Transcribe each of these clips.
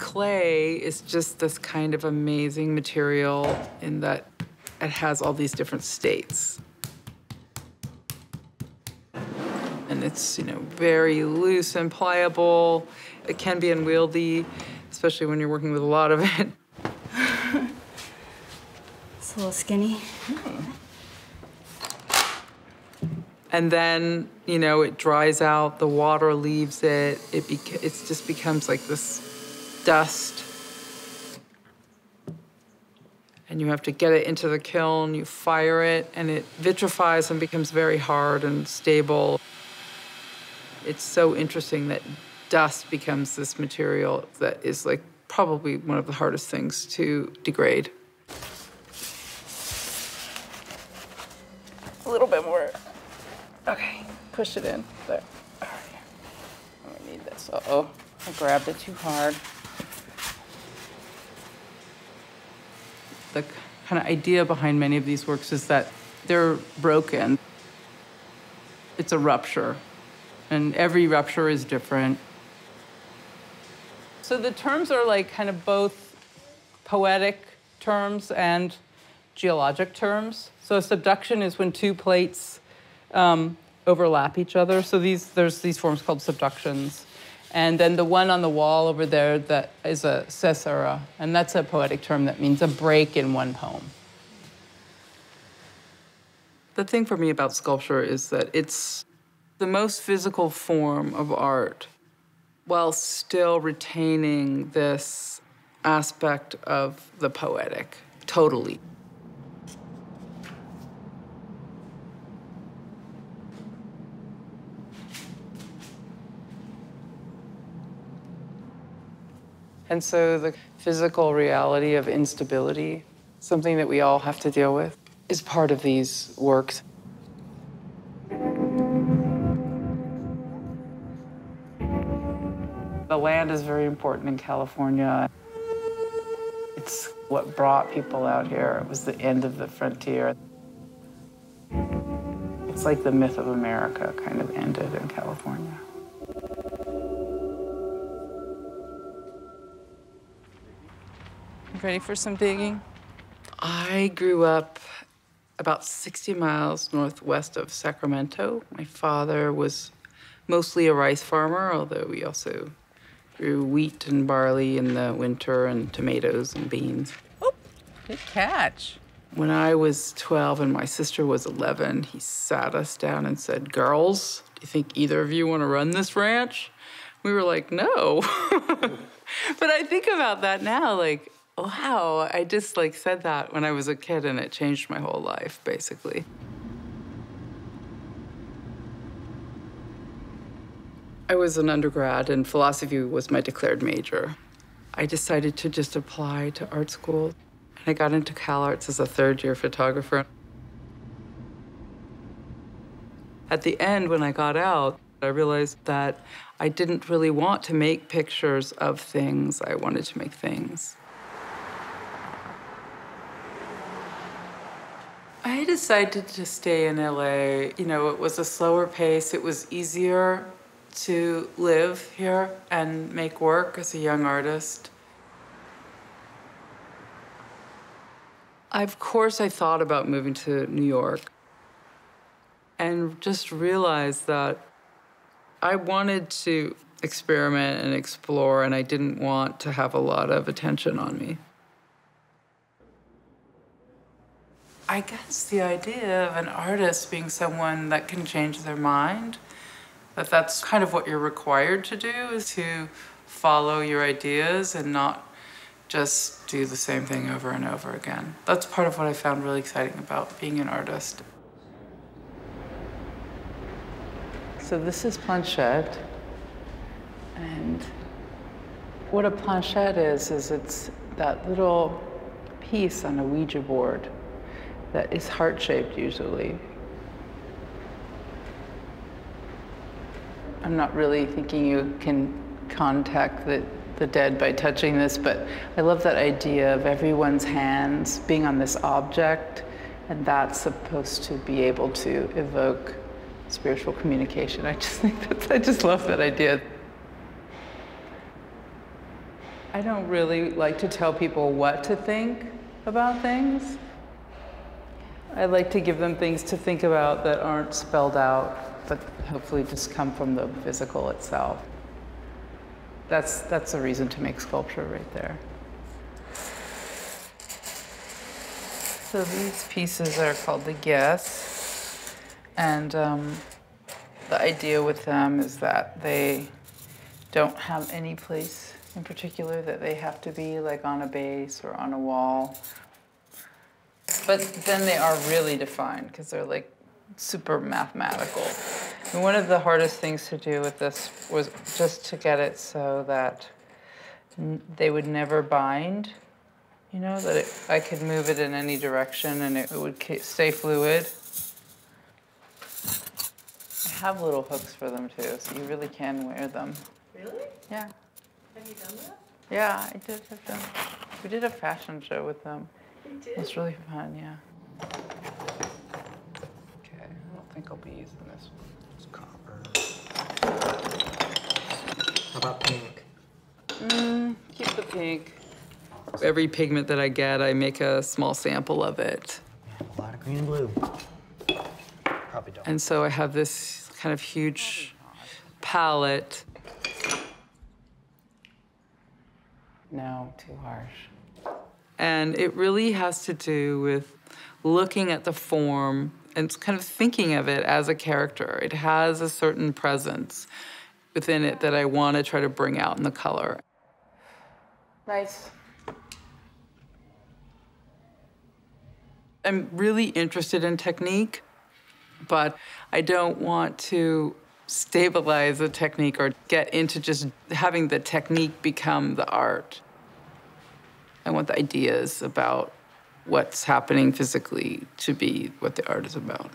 clay is just this kind of amazing material in that it has all these different states. And it's, very loose and pliable. It can be unwieldy, especially when you're working with a lot of it. It's a little skinny. And then, it dries out, the water leaves it. It just becomes like this dust. And you have to get it into the kiln, you fire it, and it vitrifies and becomes very hard and stable. It's so interesting that dust becomes this material that is like probably one of the hardest things to degrade. A little bit more. Okay, push it in. There. All right. I need this. Uh-oh, I grabbed it too hard. The kind of idea behind many of these works is that they're broken. It's a rupture, and every rupture is different. So the terms are like kind of both poetic terms and geologic terms. So a subduction is when two plates overlap each other. So there's these forms called subductions. And then the one on the wall over there, that is a caesura, and that's a poetic term that means a break in one poem. The thing for me about sculpture is that it's the most physical form of art while still retaining this aspect of the poetic, totally. And so the physical reality of instability, something that we all have to deal with, is part of these works. The land is very important in California. It's what brought people out here. It was the end of the frontier. It's like the myth of America kind of ended in California. Ready for some digging? I grew up about 60 miles northwest of Sacramento. My father was mostly a rice farmer, although we also grew wheat and barley in the winter and tomatoes and beans. Oh, good catch. When I was 12 and my sister was 11, he sat us down and said, "Girls, do you think either of you want to run this ranch?" We were like, "No." But I think about that now, like, wow, I just said that when I was a kid and it changed my whole life, basically. I was an undergrad and philosophy was my declared major. I decided to just apply to art school. And I got into CalArts as a third-year photographer. At the end, when I got out, I realized that I didn't really want to make pictures of things. I wanted to make things. I decided to stay in LA. It was a slower pace. It was easier to live here and make work as a young artist. Of course, I thought about moving to New York and just realized that I wanted to experiment and explore, and I didn't want to have a lot of attention on me. I guess the idea of an artist being someone that can change their mind, that's kind of what you're required to do, is to follow your ideas and not just do the same thing over and over again. That's part of what I found really exciting about being an artist. So this is planchette, and what a planchette is it's that little piece on a Ouija board that is heart-shaped usually. I'm not really thinking you can contact the dead by touching this, but I love that idea of everyone's hands being on this object, and that's supposed to be able to evoke spiritual communication. I just love that idea. I don't really like to tell people what to think about things. I like to give them things to think about that aren't spelled out, but hopefully just come from the physical itself. That's a reason to make sculpture right there. So these pieces are called the Guess, and the idea with them is that they don't have any place in particular that they have to be, like on a base or on a wall. But then they are really defined because they're like super mathematical. And one of the hardest things to do with this was just to get it so that they would never bind, you know, that I could move it in any direction and it would stay fluid. I have little hooks for them too, so you really can wear them. Really? Yeah. Have you done that? Yeah, I did have them. We did a fashion show with them. You did? It was really fun, yeah. Okay, I don't think I'll be using this one. It's copper. How about pink? Keep the pink. Every pigment that I get, I make a small sample of it. A lot of green and blue. Probably don't. And so I have this kind of huge palette. No, too harsh. And it really has to do with looking at the form and kind of thinking of it as a character. It has a certain presence within it that I want to try to bring out in the color. Nice. I'm really interested in technique, but I don't want to stabilize the technique or get into just having the technique become the art. I want the ideas about what's happening physically to be what the art is about.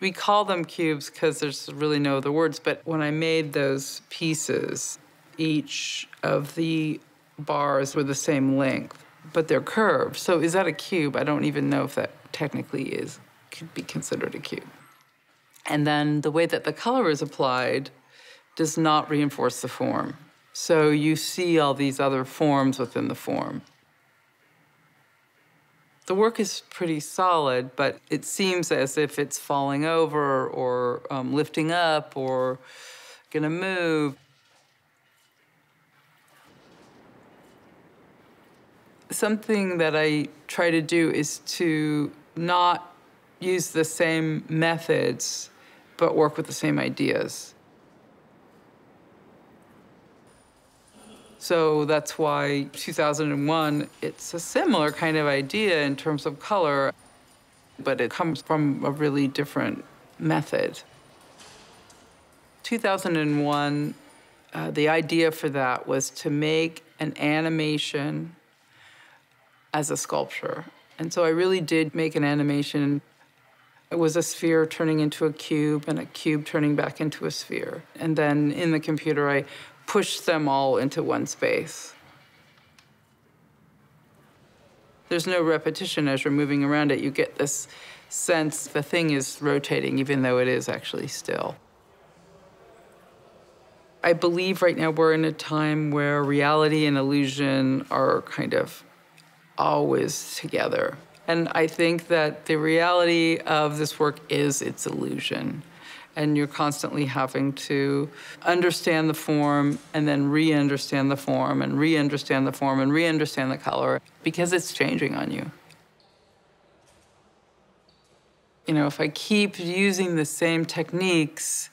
We call them cubes because there's really no other words, but when I made those pieces, each of the bars were the same length, but they're curved. So is that a cube? I don't even know if that technically could be considered a cube. And then the way that the color is applied does not reinforce the form. So you see all these other forms within the form. The work is pretty solid, but it seems as if it's falling over or lifting up or gonna move. Something that I try to do is to not use the same methods, but work with the same ideas. So that's why 2001, it's a similar kind of idea in terms of color, but it comes from a really different method. 2001, the idea for that was to make an animation as a sculpture. And so I really did make an animation. It was a sphere turning into a cube and a cube turning back into a sphere. And then in the computer, I pushed them all into one space. There's no repetition as you're moving around it. You get this sense the thing is rotating, even though it is actually still. I believe right now we're in a time where reality and illusion are kind of always together. And I think that the reality of this work is its illusion. And you're constantly having to understand the form and then re-understand the form and re-understand the form and re-understand the color because it's changing on you. You know, if I keep using the same techniques,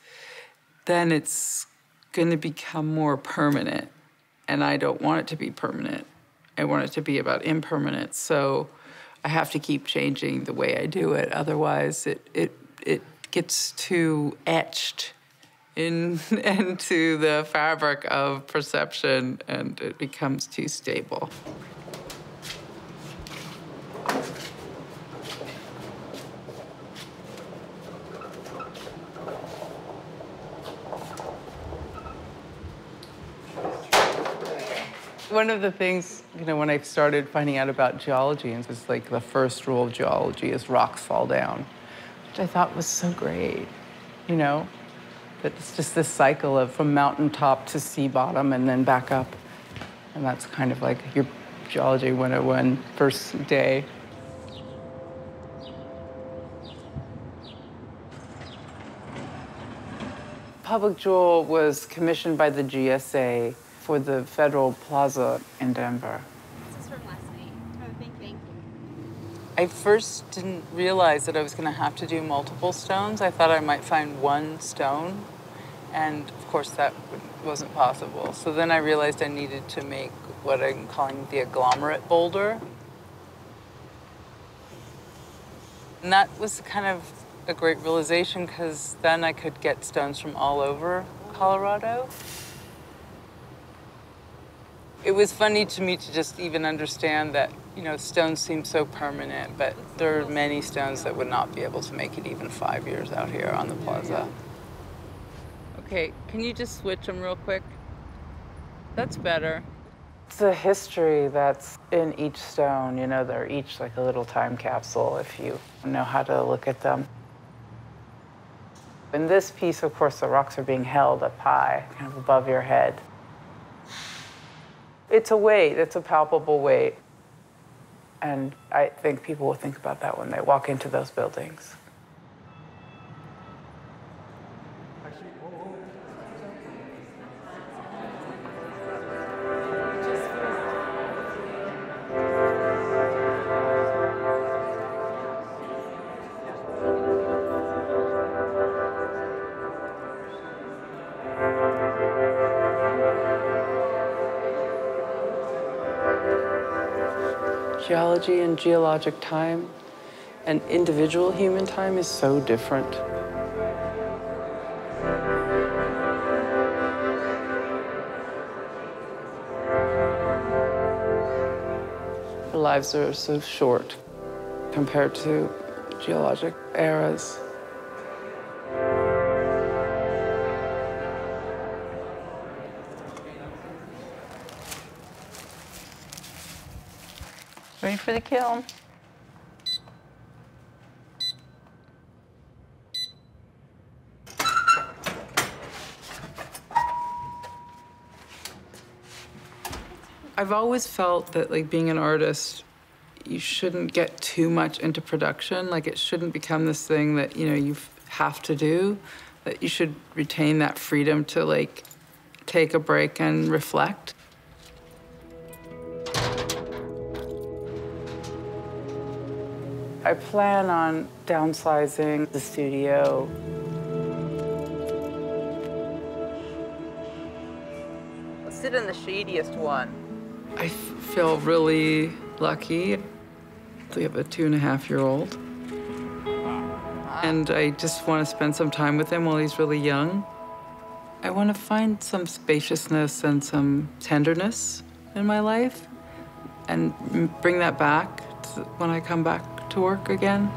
then it's going to become more permanent. And I don't want it to be permanent. I want it to be about impermanence. So I have to keep changing the way I do it. Otherwise, it gets too etched into the fabric of perception and it becomes too stable. One of the things, you know, when I started finding out about geology, and it's like the first rule of geology is rocks fall down. I thought was so great, you know? That it's just this cycle of from mountaintop to sea bottom and then back up. And that's kind of like your Geology 101 first day. Public Jewel was commissioned by the GSA for the Federal Plaza in Denver. This is from last night. Oh, thank you. I first didn't realize that I was going to have to do multiple stones. I thought I might find one stone, and of course that wasn't possible. So then I realized I needed to make what I'm calling the agglomerate boulder. And that was kind of a great realization because then I could get stones from all over Colorado. It was funny to me to just even understand that, you know, stones seem so permanent, but there are many stones that would not be able to make it even 5 years out here on the plaza. Okay, can you just switch them real quick? That's better. It's a history that's in each stone, you know, they're each like a little time capsule if you know how to look at them. In this piece, of course, the rocks are being held up high, kind of above your head. It's a weight, it's a palpable weight. And I think people will think about that when they walk into those buildings. Geology and geologic time and individual human time is so different. Our lives are so short compared to geologic eras. Ready for the kiln? I've always felt that, like, being an artist, you shouldn't get too much into production. Like, it shouldn't become this thing that, you know, you have to do. That you should retain that freedom to, like, take a break and reflect. I plan on downsizing the studio. Let's sit in the shadiest one. I feel really lucky. We have a 2.5-year-old. And I just want to spend some time with him while he's really young. I want to find some spaciousness and some tenderness in my life and bring that back when I come back to work again.